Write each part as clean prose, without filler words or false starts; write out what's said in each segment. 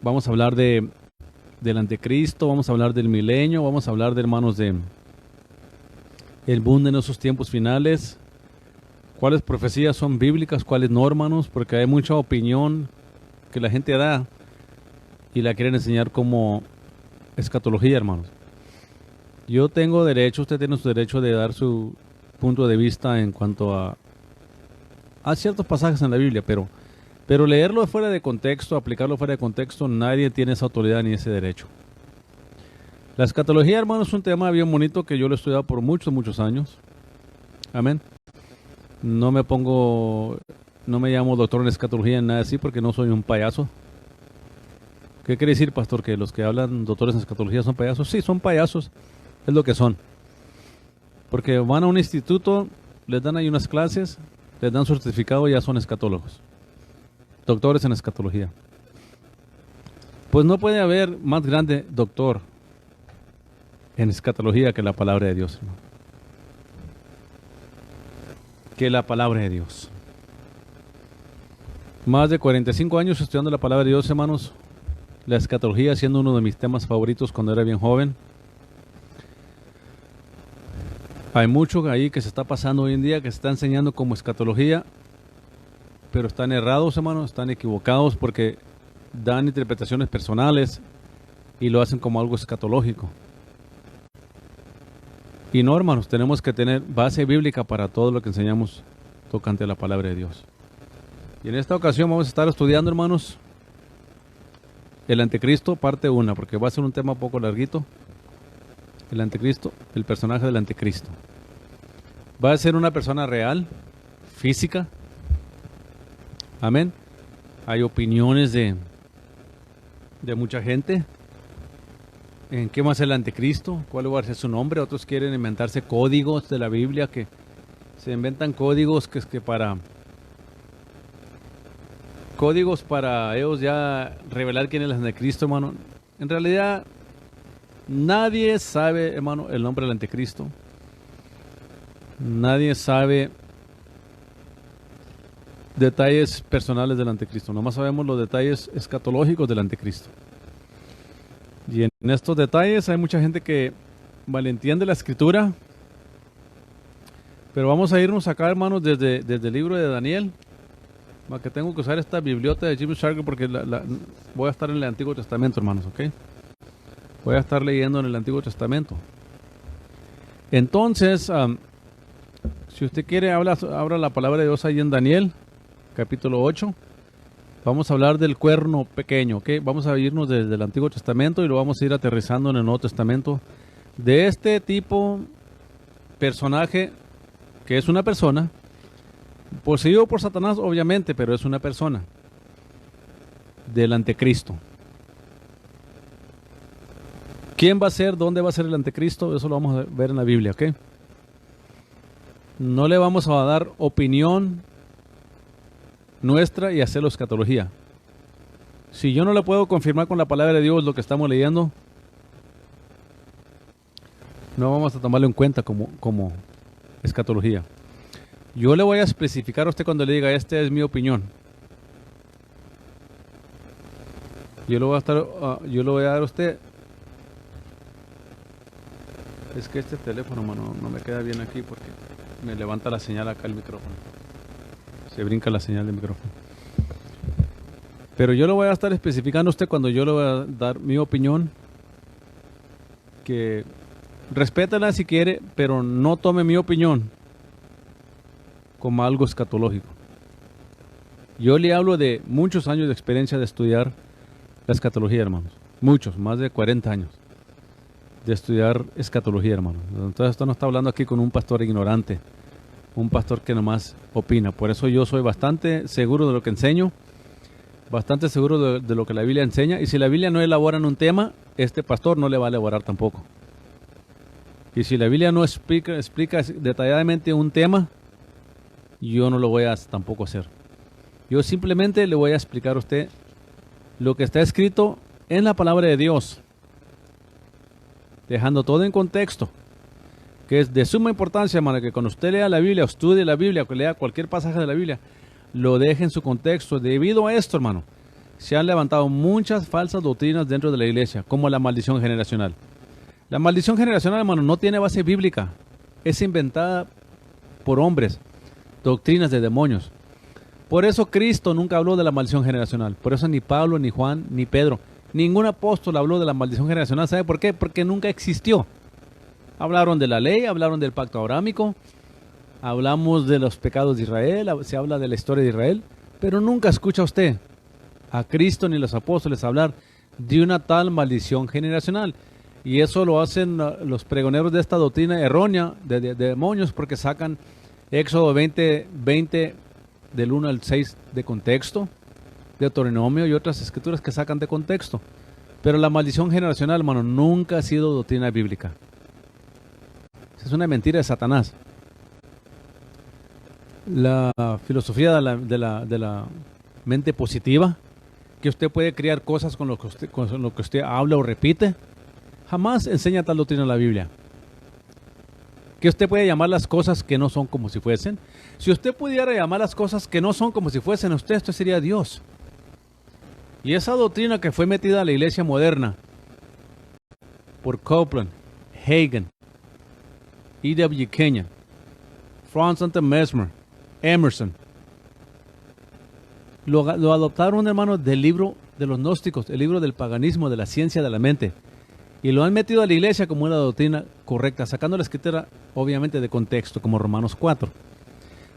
Vamos a hablar del anticristo, vamos a hablar del milenio, vamos a hablar de, hermanos, de el mundo en esos tiempos finales. ¿Cuáles profecías son bíblicas, cuáles no, hermanos? Porque hay mucha opinión que la gente da y la quieren enseñar como escatología, hermanos. Yo tengo derecho, usted tiene su derecho de dar su punto de vista en cuanto a ciertos pasajes en la Biblia, pero leerlo fuera de contexto, aplicarlo fuera de contexto, nadie tiene esa autoridad ni ese derecho. La escatología, hermanos, es un tema bien bonito que yo lo he estudiado por muchos años. Amén. No me llamo doctor en escatología ni nada así porque no soy un payaso. ¿Qué quiere decir, pastor? ¿Que los que hablan doctores en escatología son payasos? Sí, son payasos, es lo que son. Porque van a un instituto, les dan ahí unas clases, les dan su certificado y ya son escatólogos. Doctores en escatología. Pues no puede haber más grande doctor en escatología que la palabra de Dios, hermano. Que la palabra de Dios. Más de 45 años estudiando la palabra de Dios, hermanos. La escatología siendo uno de mis temas favoritos cuando era bien joven. Hay mucho ahí que se está pasando hoy en día que se está enseñando como escatología, pero están errados, hermanos, están equivocados porque dan interpretaciones personales y lo hacen como algo escatológico. Y no, hermanos, tenemos que tener base bíblica para todo lo que enseñamos tocante a la palabra de Dios. Y en esta ocasión vamos a estar estudiando, hermanos, el anticristo, parte 1, porque va a ser un tema un poco larguito. El anticristo, el personaje del anticristo. Va a ser una persona real, física. Amén. Hay opiniones de mucha gente. ¿En qué va a ser el anticristo? ¿Cuál va a ser su nombre? Otros quieren inventarse códigos de la Biblia, que se inventan códigos códigos para ellos ya revelar quién es el anticristo, hermano. En realidad, nadie sabe, hermano, el nombre del anticristo. Nadie sabe detalles personales del anticristo. Nomás sabemos los detalles escatológicos del anticristo. Y en estos detalles hay mucha gente que malentiende la escritura. Pero vamos a irnos acá, hermanos, desde el libro de Daniel. Que tengo que usar esta bibliota de Jimmy Shark porque voy a estar en el Antiguo Testamento, hermanos, ¿ok? Voy a estar leyendo en el Antiguo Testamento. Entonces, si usted quiere, abra la palabra de Dios ahí en Daniel, capítulo 8. Vamos a hablar del cuerno pequeño, ¿ok? Vamos a irnos desde el Antiguo Testamento y lo vamos a ir aterrizando en el Nuevo Testamento. De este tipo, personaje, que es una persona, poseído por Satanás, obviamente, pero es una persona. Del anticristo. ¿Quién va a ser? ¿Dónde va a ser el anticristo? Eso lo vamos a ver en la Biblia, ¿ok? No le vamos a dar opinión nuestra y hacerlo escatología. Si yo no le puedo confirmar con la palabra de Dios lo que estamos leyendo, no vamos a tomarlo en cuenta como escatología. Yo le voy a especificar a usted cuando le diga, esta es mi opinión. Yo le voy a dar a usted. Es que este teléfono, mano, no me queda bien aquí porque me levanta la señal acá el micrófono. Se brinca la señal del micrófono. Pero yo lo voy a estar especificando a usted cuando yo le voy a dar mi opinión. Que respétala si quiere, pero no tome mi opinión como algo escatológico. Yo le hablo de muchos años de experiencia de estudiar la escatología, hermanos. Muchos, más de 40 años de estudiar escatología, hermanos. Entonces esto no está hablando aquí con un pastor ignorante, un pastor que nomás opina. Por eso yo soy bastante seguro de lo que enseño, bastante seguro de lo que la Biblia enseña. Y si la Biblia no elabora en un tema, este pastor no le va a elaborar tampoco. Y si la Biblia no explica detalladamente un tema, yo no lo voy a tampoco hacer. Yo simplemente le voy a explicar a usted lo que está escrito en la palabra de Dios, dejando todo en contexto, que es de suma importancia, hermano, que cuando usted lea la Biblia, o estudie la Biblia, o que lea cualquier pasaje de la Biblia, lo deje en su contexto. Debido a esto, hermano, se han levantado muchas falsas doctrinas dentro de la iglesia, como la maldición generacional. La maldición generacional, hermano, no tiene base bíblica. Es inventada por hombres, doctrinas de demonios. Por eso Cristo nunca habló de la maldición generacional. Por eso ni Pablo, ni Juan, ni Pedro, ningún apóstol habló de la maldición generacional. ¿Sabe por qué? Porque nunca existió. Hablaron de la ley, hablaron del pacto abrámico, hablamos de los pecados de Israel, se habla de la historia de Israel, pero nunca escucha usted a Cristo ni los apóstoles hablar de una tal maldición generacional. Y eso lo hacen los pregoneros de esta doctrina errónea de demonios, porque sacan Éxodo 20 del 1 al 6 de contexto, Deuteronomio y otras escrituras que sacan de contexto. Pero la maldición generacional, hermano, nunca ha sido doctrina bíblica. Es una mentira de Satanás. La filosofía de la mente positiva, que usted puede crear cosas con lo que usted habla o repite, jamás enseña tal doctrina en la Biblia. Que usted puede llamar las cosas que no son como si fuesen. Si usted pudiera llamar las cosas que no son como si fuesen, usted sería Dios. Y esa doctrina que fue metida a la iglesia moderna por Copeland, Hagen, E.W. Kenyon, Franz Anton Mesmer, Emerson, lo adoptaron, hermanos, del libro de los gnósticos, el libro del paganismo, de la ciencia de la mente, y lo han metido a la iglesia como una doctrina correcta, sacando la escritura obviamente de contexto, como Romanos 4.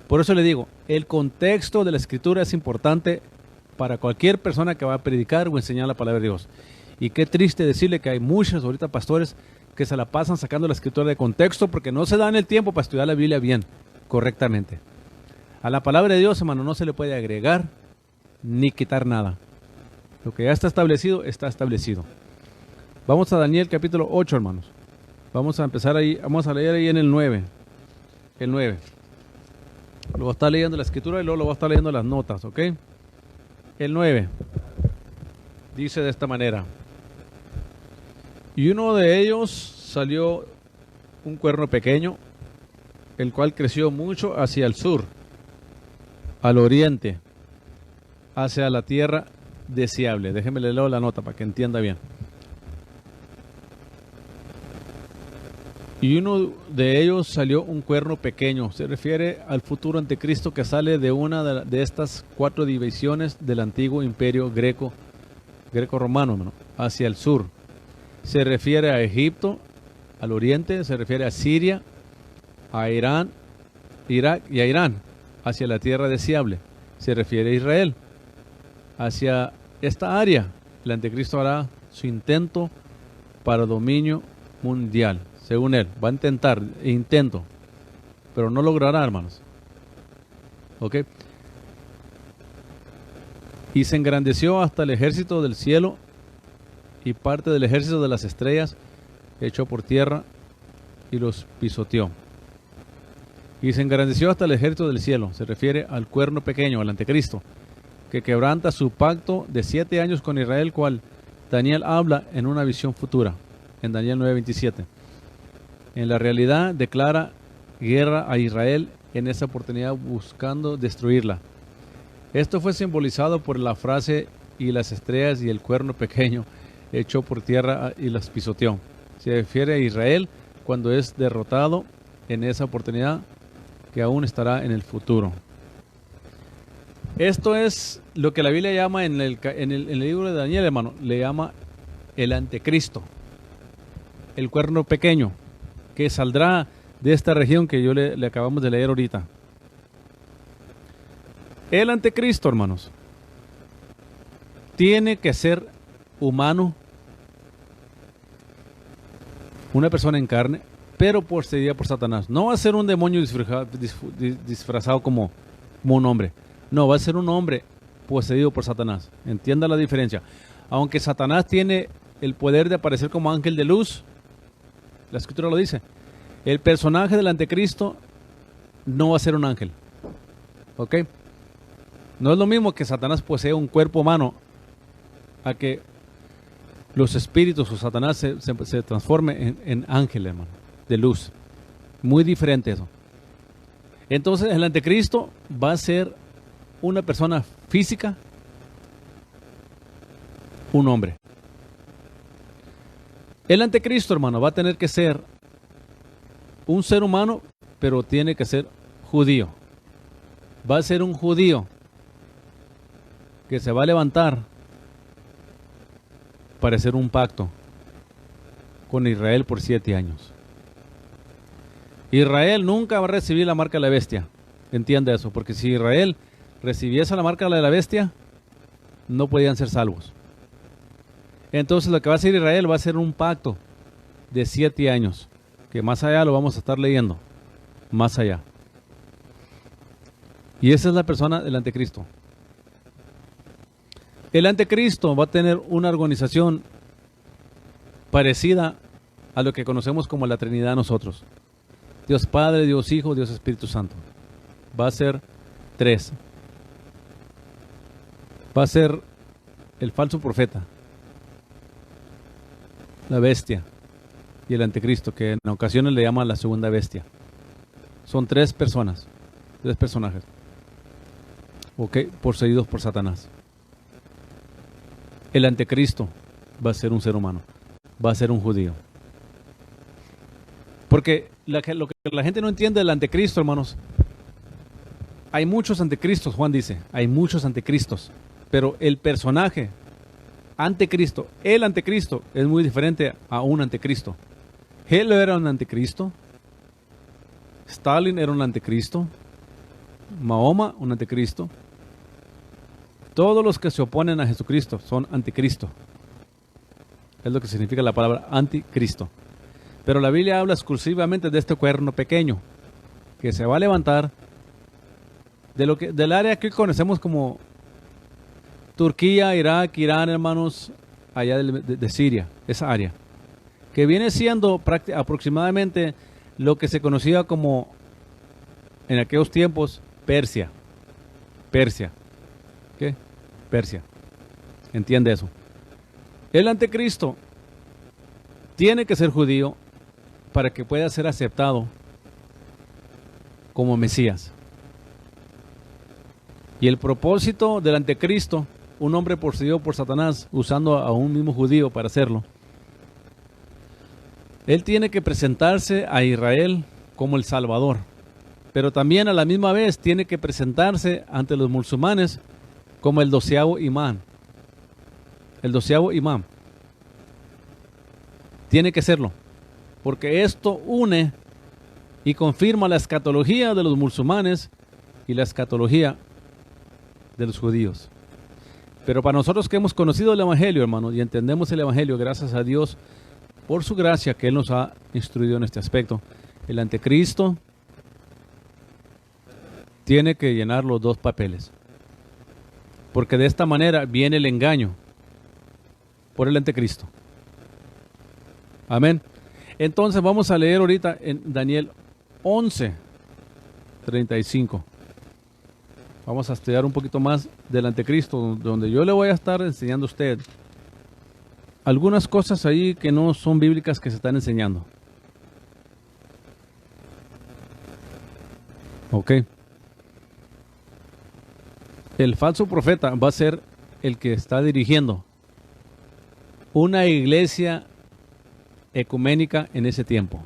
Por eso le digo, el contexto de la escritura es importante para cualquier persona que va a predicar o enseñar la palabra de Dios. Y qué triste decirle que hay muchos ahorita pastores que se la pasan sacando la escritura de contexto porque no se dan el tiempo para estudiar la Biblia bien, correctamente. A la palabra de Dios, hermano, no se le puede agregar ni quitar nada. Lo que ya está establecido, está establecido. Vamos a Daniel capítulo 8, hermanos. Vamos a empezar ahí, vamos a leer ahí en el 9. El 9. Lo va a estar leyendo la escritura y luego lo va a estar leyendo las notas, ¿ok? El 9. Dice de esta manera. Y uno de ellos salió un cuerno pequeño, el cual creció mucho hacia el sur, al oriente, hacia la tierra deseable. Déjenme leer la nota para que entienda bien. Y uno de ellos salió un cuerno pequeño. Se refiere al futuro anticristo que sale de una de estas 4 divisiones del antiguo imperio greco-romano, ¿no?, hacia el sur. Se refiere a Egipto, al oriente, se refiere a Siria, a Irán, Irak y a Irán, hacia la tierra deseable. Se refiere a Israel. Hacia esta área, el anticristo hará su intento para dominio mundial. Según él, va a intentar, pero no logrará, hermanos. ¿Ok? Y se engrandeció hasta el ejército del cielo y parte del ejército de las estrellas echó por tierra y los pisoteó. Y se engrandeció hasta el ejército del cielo. Se refiere al cuerno pequeño, al anticristo, que quebranta su pacto de 7 años con Israel, cual Daniel habla en una visión futura, en Daniel 9:27. En la realidad declara guerra a Israel en esa oportunidad, buscando destruirla. Esto fue simbolizado por la frase y las estrellas y el cuerno pequeño echó por tierra y las pisoteó. Se refiere a Israel cuando es derrotado en esa oportunidad que aún estará en el futuro. Esto es lo que la Biblia llama en el libro de Daniel, hermano, le llama el anticristo, el cuerno pequeño, que saldrá de esta región que yo le acabamos de leer ahorita. El anticristo, hermanos, tiene que ser humano, una persona en carne, pero poseída por Satanás. No va a ser un demonio disfrazado como un hombre. No, va a ser un hombre poseído por Satanás. Entienda la diferencia. Aunque Satanás tiene el poder de aparecer como ángel de luz, la escritura lo dice, el personaje del anticristo no va a ser un ángel. ¿Ok? No es lo mismo que Satanás posee un cuerpo humano a que los espíritus o Satanás se transforme en ángel, hermano, de luz. Muy diferente eso. Entonces el anticristo va a ser una persona física, un hombre. El anticristo, hermano, va a tener que ser un ser humano, pero tiene que ser judío. Va a ser un judío que se va a levantar para hacer un pacto con Israel por 7 años. Israel nunca va a recibir la marca de la bestia. Entiende eso, porque si Israel recibiese la marca de la bestia, no podían ser salvos. Entonces lo que va a hacer Israel va a ser un pacto de 7 años, que más allá lo vamos a estar leyendo, más allá. Y esa es la persona del anticristo. El anticristo va a tener una organización parecida a lo que conocemos como la Trinidad nosotros. Dios Padre, Dios Hijo, Dios Espíritu Santo. Va a ser 3. Va a ser el falso profeta, la bestia y el anticristo, que en ocasiones le llaman la segunda bestia. Son 3 personas, 3 personajes, poseídos por Satanás. El anticristo va a ser un ser humano, va a ser un judío. Porque lo que la gente no entiende del anticristo, hermanos, hay muchos anticristos, Juan dice, hay muchos anticristos, pero el personaje anticristo, el anticristo, es muy diferente a un anticristo. Hitler era un anticristo, Stalin era un anticristo, Mahoma un anticristo. Todos los que se oponen a Jesucristo son anticristo. Es lo que significa la palabra anticristo. Pero la Biblia habla exclusivamente de este cuerno pequeño que se va a levantar del área que conocemos como Turquía, Irak, Irán, hermanos, allá de Siria, esa área, que viene siendo aproximadamente lo que se conocía como en aquellos tiempos Persia. ¿Qué? Persia. Entiende eso. El anticristo tiene que ser judío para que pueda ser aceptado como Mesías. Y el propósito del anticristo, un hombre poseído por Satanás, usando a un mismo judío para hacerlo, él tiene que presentarse a Israel como el Salvador, pero también a la misma vez tiene que presentarse ante los musulmanes como el 12º imán. El 12º imán. Tiene que serlo, porque esto une y confirma la escatología de los musulmanes y la escatología de los judíos. Pero para nosotros que hemos conocido el Evangelio, hermanos, y entendemos el Evangelio, gracias a Dios, por su gracia que Él nos ha instruido en este aspecto, el anticristo tiene que llenar los 2 papeles. Porque de esta manera viene el engaño por el anticristo. Amén. Entonces vamos a leer ahorita en Daniel 11:35. Vamos a estudiar un poquito más del anticristo, donde yo le voy a estar enseñando a usted algunas cosas ahí que no son bíblicas que se están enseñando. Ok. El falso profeta va a ser el que está dirigiendo una iglesia ecuménica en ese tiempo.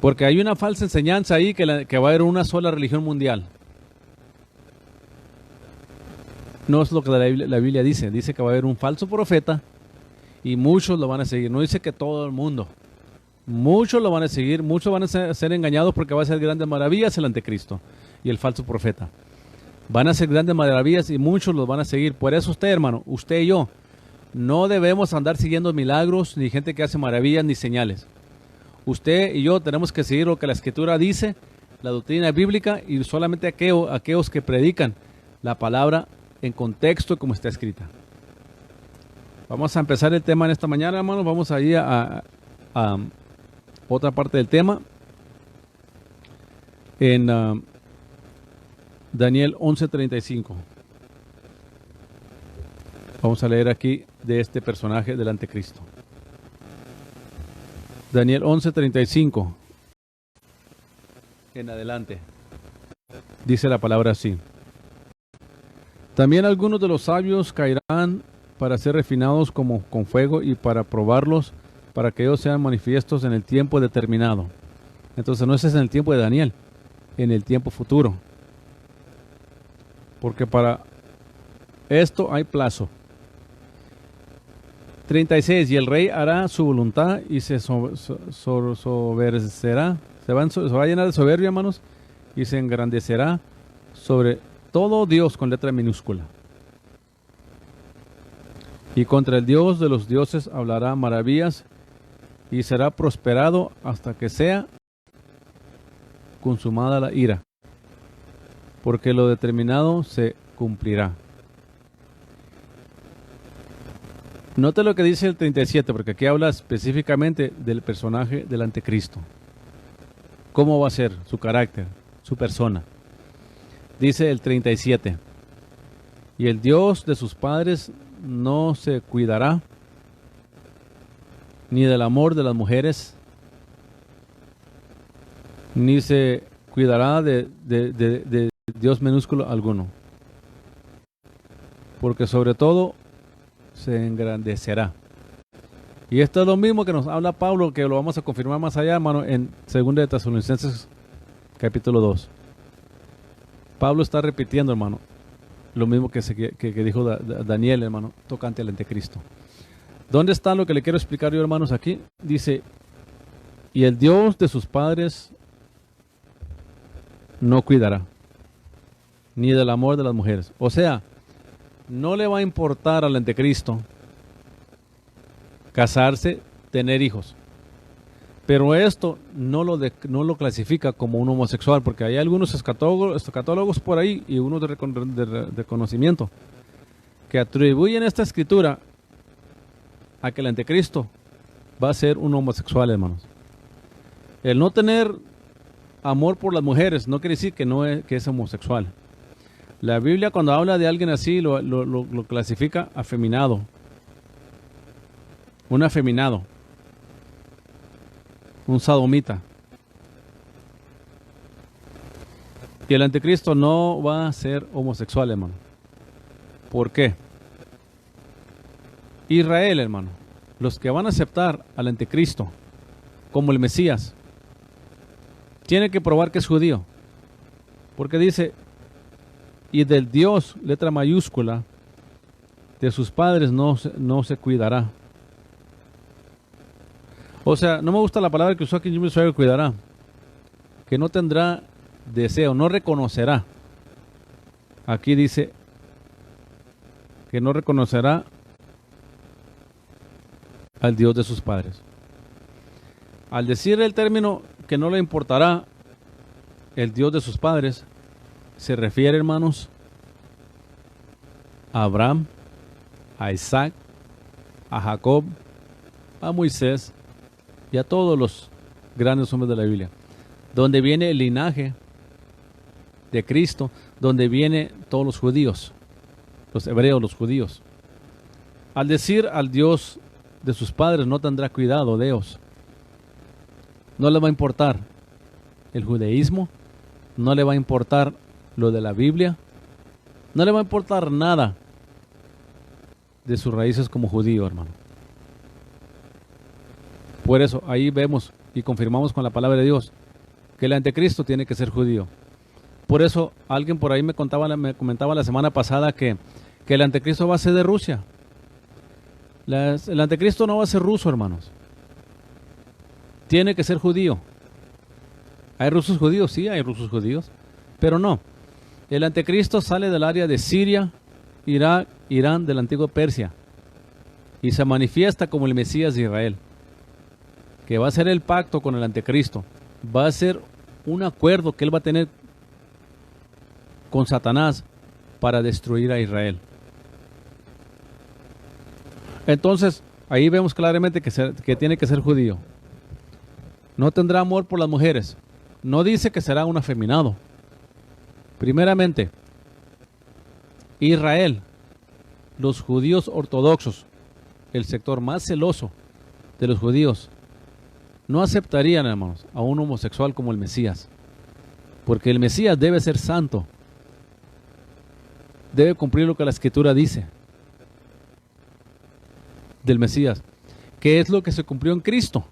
Porque hay una falsa enseñanza ahí que va a haber una sola religión mundial. No es lo que la Biblia dice. Dice que va a haber un falso profeta y muchos lo van a seguir. No dice que todo el mundo. Muchos lo van a seguir, muchos van a ser engañados porque va a hacer grandes maravillas el anticristo y el falso profeta. Van a hacer grandes maravillas y muchos los van a seguir. Por eso usted, hermano, usted y yo, no debemos andar siguiendo milagros, ni gente que hace maravillas, ni señales. Usted y yo tenemos que seguir lo que la Escritura dice, la doctrina bíblica, y solamente aquellos que predican la palabra en contexto como está escrita. Vamos a empezar el tema en esta mañana, hermanos. Vamos a ir a otra parte del tema. En Daniel 11:35. Vamos a leer aquí de este personaje del anticristo. Daniel 11:35 en adelante. Dice la palabra así: También algunos de los sabios caerán para ser refinados como con fuego y para probarlos, para que ellos sean manifiestos en el tiempo determinado. Entonces no es en el tiempo de Daniel, en el tiempo futuro. Porque para esto hay plazo. 36. Y el rey hará su voluntad y se soberserá. Se va a llenar de soberbia, hermanos, y se engrandecerá sobre todo Dios con letra minúscula. Y contra el Dios de los dioses hablará maravillas y será prosperado hasta que sea consumada la ira, porque lo determinado se cumplirá. Note lo que dice el 37, porque aquí habla específicamente del personaje del anticristo. ¿Cómo va a ser su carácter, su persona? Dice el 37. Y el Dios de sus padres no se cuidará, ni del amor de las mujeres, ni se cuidará de Dios minúsculo alguno, porque sobre todo se engrandecerá. Y esto es lo mismo que nos habla Pablo, que lo vamos a confirmar más allá, hermano, en 2 de Tesalonicenses capítulo 2. Pablo está repitiendo, hermano, lo mismo que dijo Daniel, hermano, tocante al anticristo. ¿Dónde está lo que le quiero explicar yo, hermanos? Aquí dice, y el Dios de sus padres no cuidará, ni del amor de las mujeres. O sea, no le va a importar al anticristo casarse, tener hijos. Pero esto no lo clasifica como un homosexual, porque hay algunos escatólogos por ahí y unos de conocimiento que atribuyen esta escritura a que el anticristo va a ser un homosexual, hermanos. El no tener amor por las mujeres no quiere decir que es homosexual. La Biblia, cuando habla de alguien así, lo clasifica afeminado. Un afeminado. Un sodomita. Y el anticristo no va a ser homosexual, hermano. ¿Por qué? Israel, hermano, los que van a aceptar al anticristo como el Mesías, tienen que probar que es judío. Porque dice, y del Dios, letra mayúscula, de sus padres no se cuidará. O sea, no me gusta la palabra que usó aquí, cuidará. Que no tendrá deseo, no reconocerá. Aquí dice que no reconocerá al Dios de sus padres. Al decir el término que no le importará el Dios de sus padres, se refiere, hermanos, a Abraham, a Isaac, a Jacob, a Moisés y a todos los grandes hombres de la Biblia, donde viene el linaje de Cristo, donde vienen todos los judíos, los hebreos, los judíos. Al decir al Dios de sus padres, no tendrá cuidado de ellos. No le va a importar el judaísmo, no le va a importar lo de la Biblia, no le va a importar nada de sus raíces como judío, hermano. Por eso ahí vemos y confirmamos con la palabra de Dios que el anticristo tiene que ser judío. Por eso alguien por ahí me comentaba la semana pasada que el anticristo va a ser de Rusia. El anticristo no va a ser ruso, hermanos. Tiene que ser judío. ¿Hay rusos judíos? Sí, hay rusos judíos. Pero no. El anticristo sale del área de Siria, Irak, Irán, de la antigua Persia. Y se manifiesta como el Mesías de Israel. Que va a ser el pacto con el anticristo. Va a ser un acuerdo que él va a tener con Satanás para destruir a Israel. Entonces, ahí vemos claramente que tiene que ser judío. No tendrá amor por las mujeres. No dice que será un afeminado. Primeramente, Israel, los judíos ortodoxos, el sector más celoso de los judíos, no aceptarían, hermanos, a un homosexual como el Mesías. Porque el Mesías debe ser santo. debe cumplir lo que la Escritura dice del Mesías. ¿Qué es lo que se cumplió en Cristo?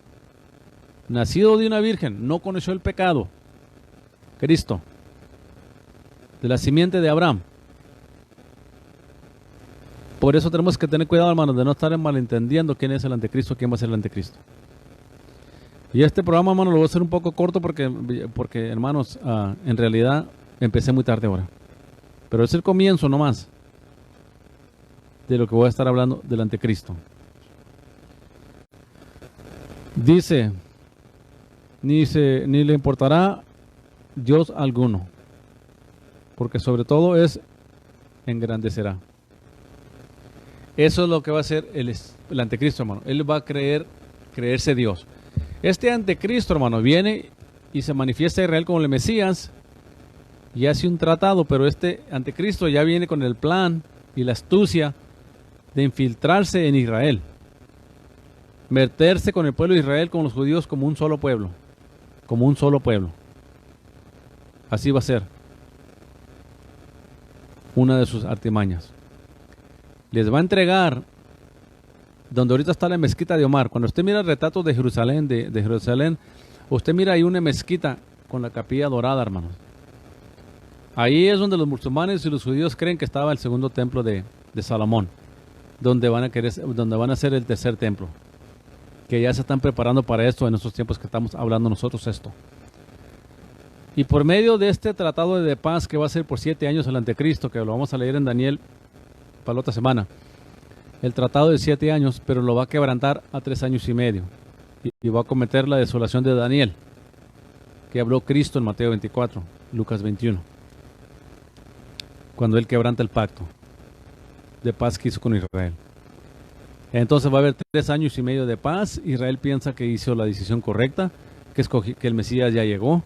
Nacido de una virgen, no conoció el pecado. Cristo, de la simiente de Abraham. Por eso tenemos que tener cuidado, hermanos, de no estar malentendiendo quién es el anticristo, quién va a ser el anticristo. Y este programa, hermanos, lo voy a hacer un poco corto porque hermanos, en realidad empecé muy tarde ahora. Pero es el comienzo nomás de lo que voy a estar hablando del anticristo. Dice, ni le importará Dios alguno, porque sobre todo engrandecerá. Eso es lo que va a hacer el anticristo, hermano. Él va a creerse Dios. Este anticristo, hermano, viene y se manifiesta a Israel como el Mesías y hace un tratado, pero este anticristo ya viene con el plan y la astucia de infiltrarse en Israel, meterse con el pueblo de Israel, con los judíos, como un solo pueblo, como un solo pueblo. Así va a ser una de sus artimañas. Les va a entregar donde ahorita está la mezquita de Omar. Cuando usted mira el retrato de Jerusalén, de Jerusalén, usted mira ahí una mezquita con la capilla dorada, hermanos. Ahí es donde los musulmanes y los judíos creen que estaba el segundo templo de Salomón, donde van a hacer el tercer templo, que ya se están preparando para esto en estos tiempos que estamos hablando nosotros esto. Y por medio de este tratado de paz que va a ser por 7 años el anticristo, que lo vamos a leer en Daniel para la otra semana, el tratado de 7 años, pero lo va a quebrantar a 3 años y medio, y va a cometer la desolación de Daniel, que habló Cristo en Mateo 24, Lucas 21, cuando él quebranta el pacto de paz que hizo con Israel. Entonces va a haber 3 años y medio de paz. Israel piensa que hizo la decisión correcta, que el Mesías ya llegó,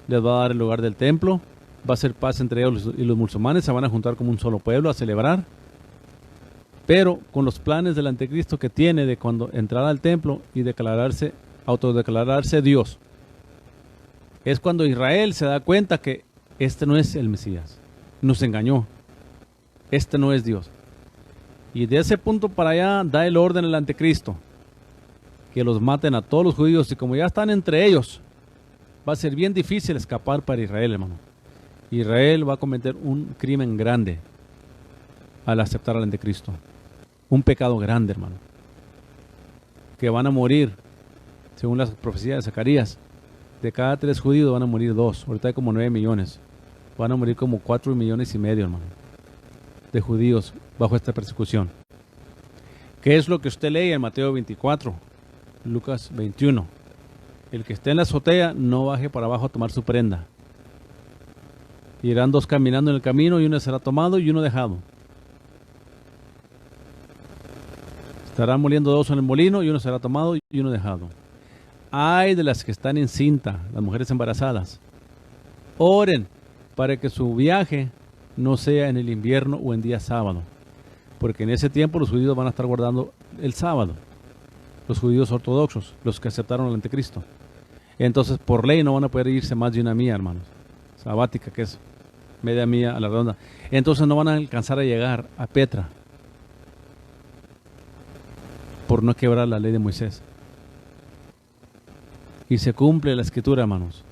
les va a dar el lugar del templo, va a ser paz entre ellos y los musulmanes, se van a juntar como un solo pueblo a celebrar, pero con los planes del anticristo que tiene de cuando entrar al templo y autodeclararse Dios. Es cuando Israel se da cuenta que este no es el Mesías, nos engañó, este no es Dios. Y de ese punto para allá da el orden al anticristo, que los maten a todos los judíos, y como ya están entre ellos, va a ser bien difícil escapar para Israel, hermano. Israel va a cometer un crimen grande al aceptar al anticristo. Un pecado grande, hermano. Que van a morir, según las profecías de Zacarías, de cada 3 judíos van a morir 2. Ahorita hay como 9 millones. Van a morir como 4 millones y medio, hermano, de judíos bajo esta persecución. ¿Qué es lo que usted lee en Mateo 24, Lucas 21? El que esté en la azotea no baje para abajo a tomar su prenda. Irán 2 caminando en el camino, y uno será tomado y uno dejado. Estarán moliendo 2 en el molino, y uno será tomado y uno dejado. Ay de las que están en cinta, las mujeres embarazadas. Oren para que su viaje no sea en el invierno o en día sábado, porque en ese tiempo los judíos van a estar guardando el sábado, los judíos ortodoxos, los que aceptaron al anticristo. Entonces por ley no van a poder irse más de una milla, hermanos, sabática, que es media milla a la redonda. Entonces no van a alcanzar a llegar a Petra por no quebrar la ley de Moisés. Y se cumple la escritura, hermanos.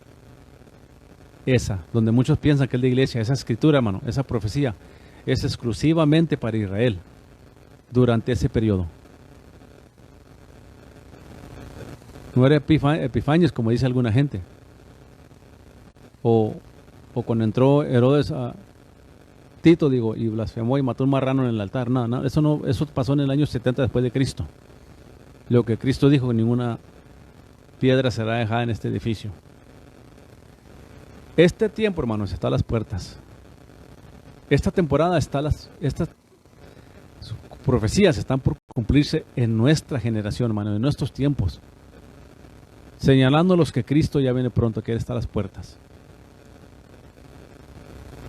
Esa, donde muchos piensan que es de iglesia, esa escritura, hermano, esa profecía, es exclusivamente para Israel durante ese periodo. No era Epifanes, como dice alguna gente. O cuando entró Herodes a Tito, y blasfemó y mató un marrano en el altar. No, eso pasó en el año 70 después de Cristo. Lo que Cristo dijo, que ninguna piedra será dejada en este edificio. Este tiempo, hermanos, está a las puertas. Esta temporada estas profecías están por cumplirse en nuestra generación, hermano, en nuestros tiempos, señalándolos que Cristo ya viene pronto, que Él está a las puertas.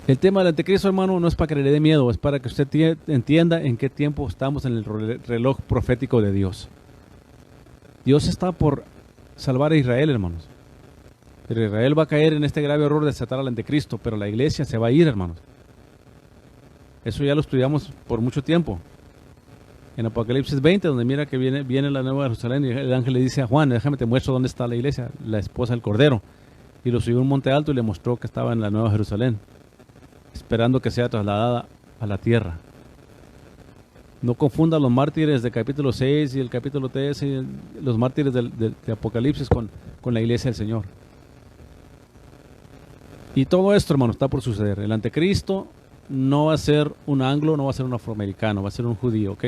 El tema del anticristo, hermano, no es para que le dé miedo, es para que usted entienda en qué tiempo estamos en el reloj profético de Dios. Dios está por salvar a Israel, hermanos. Pero Israel va a caer en este grave error de aceptar al anticristo, pero la iglesia se va a ir, hermanos. Eso ya lo estudiamos por mucho tiempo. En Apocalipsis 20, donde mira que viene la Nueva Jerusalén y el ángel le dice a Juan, déjame te muestro dónde está la iglesia, la esposa del Cordero. Y lo subió a un monte alto y le mostró que estaba en la Nueva Jerusalén, esperando que sea trasladada a la tierra. No confunda los mártires de capítulo 6 y el capítulo 13, y los mártires de Apocalipsis con la iglesia del Señor. Y todo esto, hermano, está por suceder. El anticristo no va a ser un anglo, no va a ser un afroamericano, va a ser un judío, ¿ok?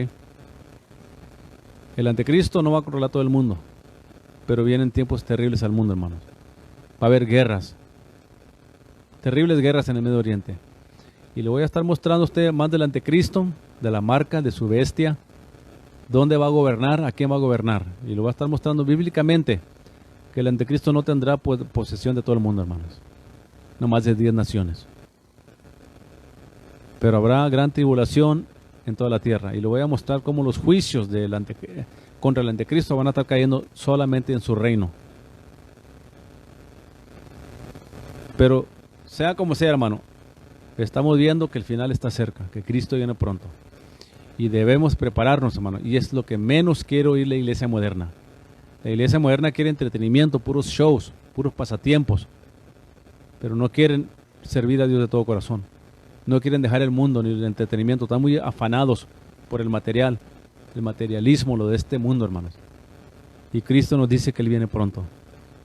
El anticristo no va a controlar todo el mundo, pero vienen tiempos terribles al mundo, hermanos. Va a haber guerras, terribles guerras en el Medio Oriente. Y le voy a estar mostrando a usted más del anticristo, de la marca, de su bestia, dónde va a gobernar, a quién va a gobernar. Y le voy a estar mostrando bíblicamente que el anticristo no tendrá posesión de todo el mundo, hermanos. No más de 10 naciones. Pero habrá gran tribulación en toda la tierra. Y le voy a mostrar cómo los juicios contra el anticristo van a estar cayendo solamente en su reino. Pero sea como sea, hermano, estamos viendo que el final está cerca, que Cristo viene pronto. Y debemos prepararnos, hermano. Y es lo que menos quiere oír la iglesia moderna. La iglesia moderna quiere entretenimiento, puros shows, puros pasatiempos. Pero no quieren servir a Dios de todo corazón. No quieren dejar el mundo ni el entretenimiento. Están muy afanados por el material, el materialismo, lo de este mundo, hermanos. Y Cristo nos dice que Él viene pronto.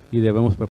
Y debemos prepararnos.